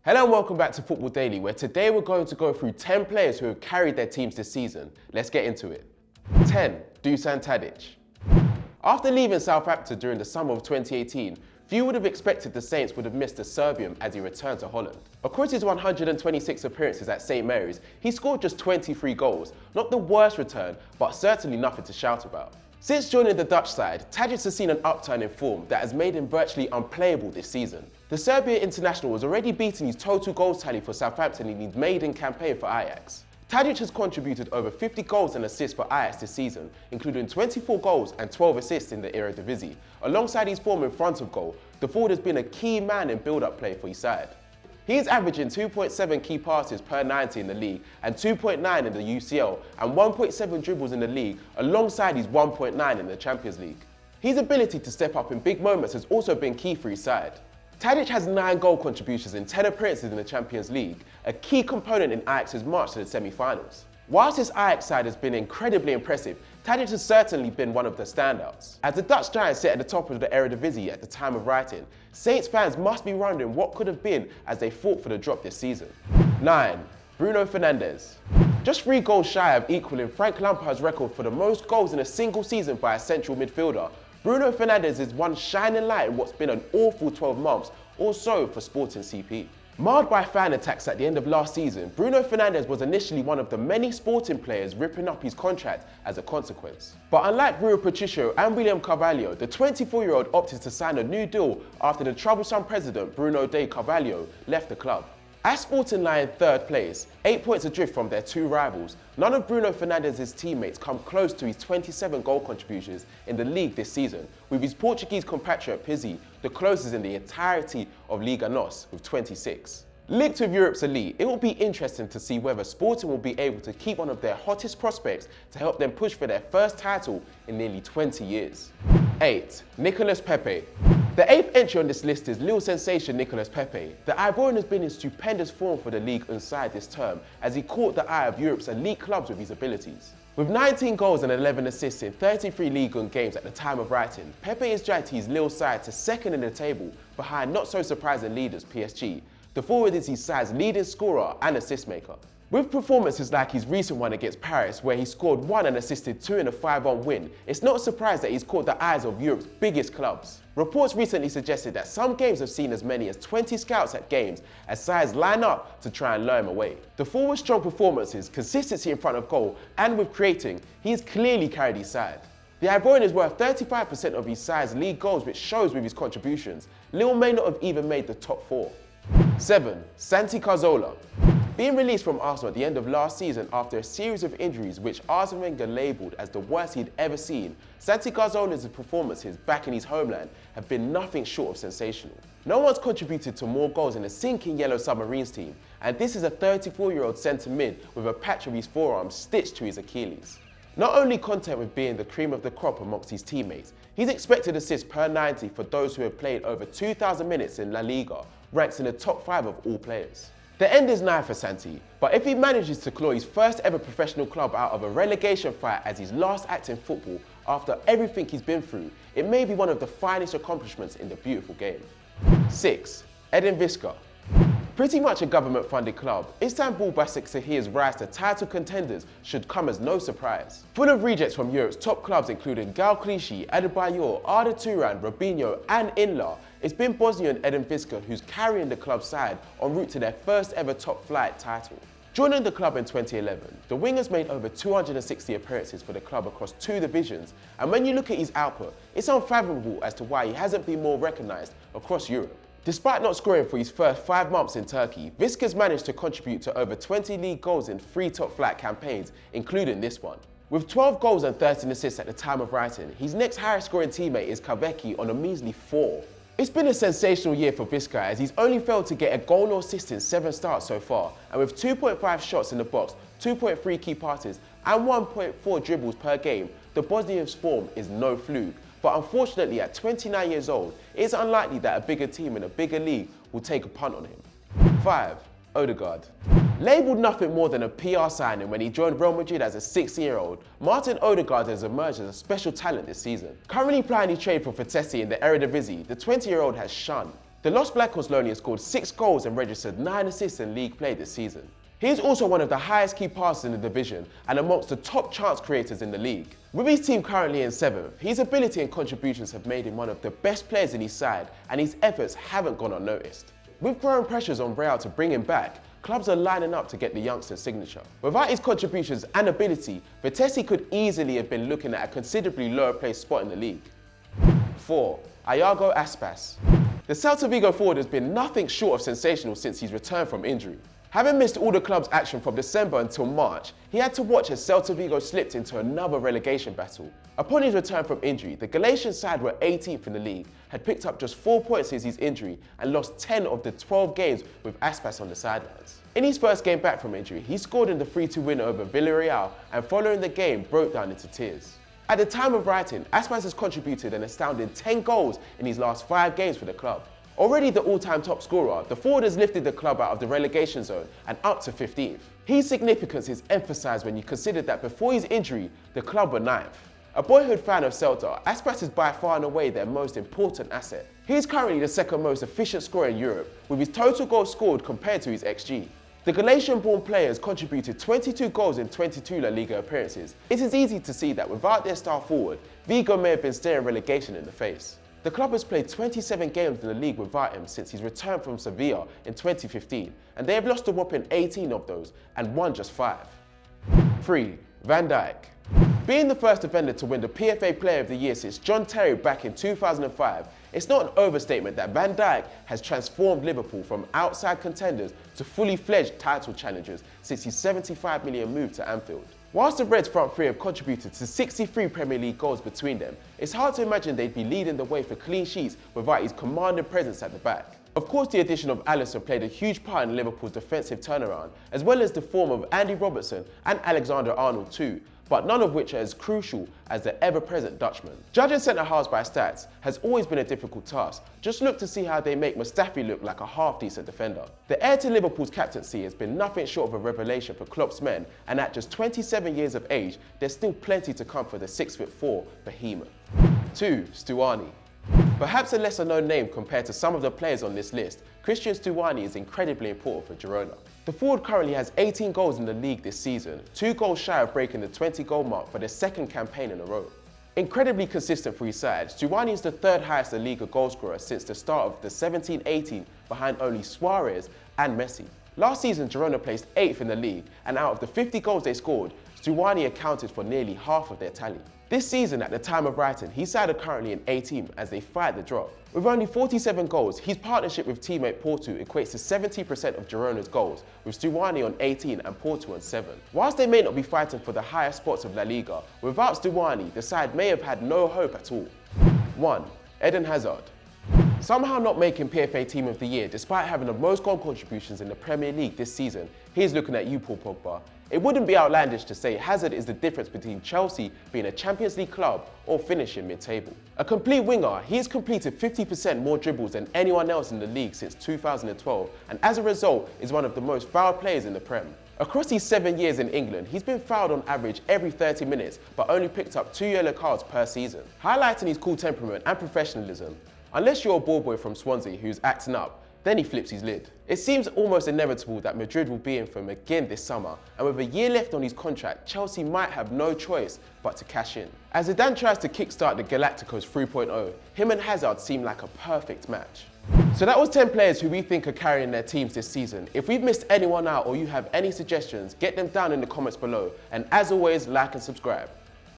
Hello and welcome back to Football Daily, where today we're going to go through 10 players who have carried their teams this season. Let's get into it. 10. Dusan Tadic. After leaving Southampton during the summer of 2018, few would have expected the Saints would have missed the Serbian as he returned to Holland. Across his 126 appearances at St Mary's, he scored just 23 goals. Not the worst return, but certainly nothing to shout about. Since joining the Dutch side, Tadic has seen an upturn in form that has made him virtually unplayable this season. The Serbian international has already beaten his total goals tally for Southampton in his maiden campaign for Ajax. Tadic has contributed over 50 goals and assists for Ajax this season, including 24 goals and 12 assists in the Eredivisie. Alongside his form in front of goal, the forward has been a key man in build-up play for his side. He is averaging 2.7 key passes per 90 in the league and 2.9 in the UCL and 1.7 dribbles in the league alongside his 1.9 in the Champions League. His ability to step up in big moments has also been key for his side. Tadic has 9 goal contributions in 10 appearances in the Champions League, a key component in Ajax's march to the semi-finals. Whilst this Ajax side has been incredibly impressive, Tadic has certainly been one of the standouts. As the Dutch giants sit at the top of the Eredivisie at the time of writing, Saints fans must be wondering what could have been as they fought for the drop this season. 9. Bruno Fernandes. Just 3 goals shy of equaling Frank Lampard's record for the most goals in a single season by a central midfielder, Bruno Fernandes is one shining light in what's been an awful 12 months or so for Sporting CP. Marred by fan attacks at the end of last season, Bruno Fernandes was initially one of the many Sporting players ripping up his contract as a consequence. But unlike Rui Patricio and William Carvalho, the 24-year-old opted to sign a new deal after the troublesome president Bruno de Carvalho left the club. As Sporting lie in 3rd place, 8 points adrift from their 2 rivals, none of Bruno Fernandes' teammates come close to his 27 goal contributions in the league this season, with his Portuguese compatriot Pizzi the closest in the entirety of Liga NOS with 26. Linked with Europe's elite, it will be interesting to see whether Sporting will be able to keep one of their hottest prospects to help them push for their first title in nearly 20 years. 8. Nicolas Pepe. The 8th entry on this list is Lille sensation Nicolas Pepe. The Ivorian has been in stupendous form for the league inside this term as he caught the eye of Europe's elite clubs with his abilities. With 19 goals and 11 assists in 33 Ligue 1 games at the time of writing, Pepe is dragged his Lille side to 2nd in the table behind not so surprising leaders PSG. The forward is his side's leading scorer and assist maker. With performances like his recent one against Paris, where he scored 1 and assisted 2 in a 5-1 win, it's not a surprise that he's caught the eyes of Europe's biggest clubs. Reports recently suggested that some games have seen as many as 20 scouts at games as sides line up to try and lure him away. The forward's strong performances, consistency in front of goal, and with creating, he has clearly carried his side. The Ivorian is worth 35% of his side's league goals, which shows with his contributions. Lille may not have even made the top 4. 7. Santi Cazorla. Being released from Arsenal at the end of last season after a series of injuries which Arsene Wenger labelled as the worst he'd ever seen, Santi Cazorla's performances back in his homeland have been nothing short of sensational. No one's contributed to more goals in a sinking Yellow Submarines team, and this is a 34-year-old centre mid with a patch of his forearm stitched to his Achilles. Not only content with being the cream of the crop amongst his teammates, he's expected assists per 90 for those who have played over 2,000 minutes in La Liga, ranks in the top 5 of all players. The end is nigh for Santi, but if he manages to claw his first ever professional club out of a relegation fight as his last act in football after everything he's been through, it may be one of the finest accomplishments in the beautiful game. 6. Edin Visca. Pretty much a government-funded club, Istanbul Başakşehir's rise to title contenders should come as no surprise. Full of rejects from Europe's top clubs including Gal Clichy, Adebayor, Arda Turan, Robinho and Inla, it's been Bosnian Edin Visca who's carrying the club's side en route to their first ever top flight title. Joining the club in 2011, the wingers made over 260 appearances for the club across 2 divisions, and when you look at his output, it's unfathomable as to why he hasn't been more recognised across Europe. Despite not scoring for his first 5 months in Turkey, Visca's managed to contribute to over 20 league goals in 3 top-flight campaigns, including this one. With 12 goals and 13 assists at the time of writing, his next highest scoring teammate is Kavecki on a measly 4. It's been a sensational year for Visca as he's only failed to get a goal or assist in 7 starts so far, and with 2.5 shots in the box, 2.3 key passes and 1.4 dribbles per game, the Bosnian's form is no fluke. But unfortunately, at 29 years old, it is unlikely that a bigger team in a bigger league will take a punt on him. 5. Ødegaard. Labelled nothing more than a PR signing when he joined Real Madrid as a 16-year-old, Martin Ødegaard has emerged as a special talent this season. Currently plying his trade for Vitesse in the Eredivisie, the 20-year-old has shone. The Los Blancos Lone scored 6 goals and registered 9 assists in league play this season. He is also one of the highest key passers in the division and amongst the top chance creators in the league. With his team currently in 7th, his ability and contributions have made him one of the best players in his side, and his efforts haven't gone unnoticed. With growing pressures on Real to bring him back, clubs are lining up to get the youngster's signature. Without his contributions and ability, Vitesse could easily have been looking at a considerably lower placed spot in the league. 4. Iago Aspas. The Celta Vigo forward has been nothing short of sensational since his return from injury. Having missed all the club's action from December until March, he had to watch as Celta Vigo slipped into another relegation battle. Upon his return from injury, the Galician side were 18th in the league, had picked up just 4 points since his injury and lost 10 of the 12 games with Aspas on the sidelines. In his first game back from injury, he scored in the 3-2 win over Villarreal and following the game broke down into tears. At the time of writing, Aspas has contributed an astounding 10 goals in his last 5 games for the club. Already the all-time top scorer, the forward has lifted the club out of the relegation zone and up to 15th. His significance is emphasised when you consider that before his injury, the club were 9th. A boyhood fan of Celta, Aspas is by far and away their most important asset. He is currently the second most efficient scorer in Europe, with his total goals scored compared to his XG. The Galician-born player has contributed 22 goals in 22 La Liga appearances. It is easy to see that without their star forward, Vigo may have been staring relegation in the face. The club has played 27 games in the league without him since his return from Sevilla in 2015, and they have lost a whopping 18 of those and won just 5. 3. Van Dijk. Being the first defender to win the PFA Player of the Year since John Terry back in 2005, it's not an overstatement that Van Dijk has transformed Liverpool from outside contenders to fully fledged title challengers since his £75 million move to Anfield. Whilst the Reds' front three have contributed to 63 Premier League goals between them, it's hard to imagine they'd be leading the way for clean sheets without his commanding presence at the back. Of course, the addition of Alisson played a huge part in Liverpool's defensive turnaround, as well as the form of Andy Robertson and Alexander-Arnold too, but none of which are as crucial as the ever-present Dutchman. Judging centre-halves by stats has always been a difficult task. Just look to see how they make Mustafi look like a half-decent defender. The heir to Liverpool's captaincy has been nothing short of a revelation for Klopp's men, and at just 27 years of age, there's still plenty to come for the 6'4" behemoth. 2. Stuani. Perhaps a lesser-known name compared to some of the players on this list, Cristhian Stuani is incredibly important for Girona. The forward currently has 18 goals in the league this season, 2 goals shy of breaking the 20-goal mark for the second campaign in a row. Incredibly consistent for his side, Stuani is the 3rd highest La Liga goalscorer since the start of the 17-18, behind only Suarez and Messi. Last season, Girona placed 8th in the league, and out of the 50 goals they scored, Stuani accounted for nearly half of their tally. This season, at the time of writing, his side are currently in 18th as they fight the drop. With only 47 goals, his partnership with teammate Porto equates to 70% of Girona's goals, with Stuani on 18 and Porto on 7. Whilst they may not be fighting for the higher spots of La Liga, without Stuani, the side may have had no hope at all. 1. Eden Hazard. Somehow not making PFA Team of the Year despite having the most goal contributions in the Premier League this season, here's looking at you, Paul Pogba. It wouldn't be outlandish to say Hazard is the difference between Chelsea being a Champions League club or finishing mid-table. A complete winger, he has completed 50% more dribbles than anyone else in the league since 2012, and as a result is one of the most fouled players in the Prem. Across his 7 years in England, he's been fouled on average every 30 minutes, but only picked up 2 yellow cards per season. Highlighting his cool temperament and professionalism, unless you're a ball boy from Swansea who's acting up, then he flips his lid. It seems almost inevitable that Madrid will be in for him again this summer, and with a year left on his contract, Chelsea might have no choice but to cash in. As Zidane tries to kickstart the Galacticos 3.0, him and Hazard seem like a perfect match. So that was 10 players who we think are carrying their teams this season. If we've missed anyone out or you have any suggestions, get them down in the comments below, and as always, like and subscribe.